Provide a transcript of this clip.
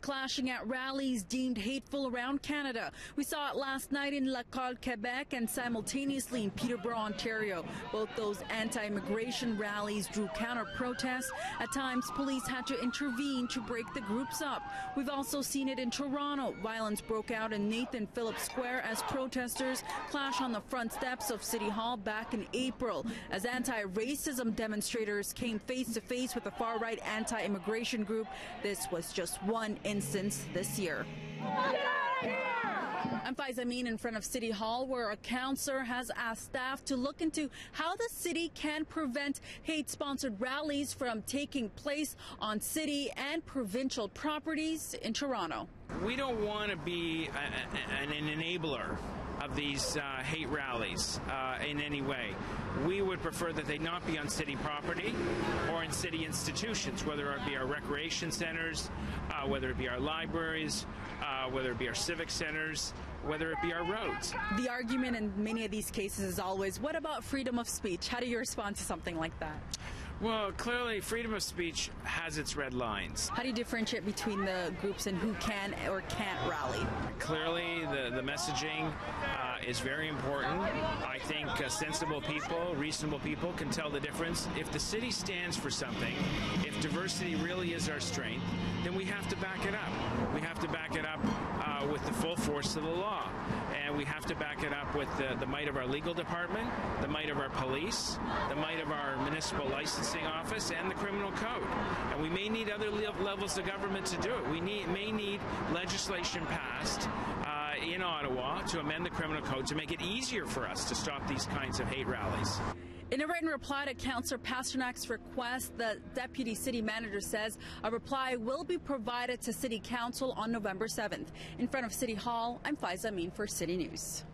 clashing at rallies deemed hateful around Canada. We saw it last night in Laval, Quebec, and simultaneously in Peterborough, Ontario. Both those anti-immigration rallies drew counter-protests. At times, police had to intervene to break the groups up. We've also seen it in Toronto. Violence broke out in Nathan Phillips Square as protesters clash on the front steps of City Hall back in April. As anti-racism demonstrators came face-to-face with the far-right anti-immigration group, this was just one instance this year. I'm Faiza Amin in front of City Hall, where a councillor has asked staff to look into how the city can prevent hate-sponsored rallies from taking place on city and provincial properties in Toronto. We don't want to be an enabler of these hate rallies in any way. We would prefer that they not be on city property or in city institutions, whether it be our recreation centres, whether it be our libraries, whether it be our civic centres, whether it be our roads. The argument in many of these cases is always, what about freedom of speech? How do you respond to something like that? Well, clearly, freedom of speech has its red lines. How do you differentiate between the groups and who can or can't rally? Clearly, the messaging is very important. I think sensible people, reasonable people can tell the difference. If the city stands for something, if diversity really is our strength, then we have to back it up. We have to back it up with the full force of the law. And we have to back it up with the might of our legal department, the might of our police, the might of our municipal licensing office, and the criminal code. And we may need other levels of government to do it. We may need legislation passed in Ottawa to amend the criminal code to make it easier for us to stop these kinds of hate rallies. In a written reply to Councillor Pasternak's request, the Deputy City Manager says a reply will be provided to City Council on November 7th. In front of City Hall, I'm Faiza Amin for City News.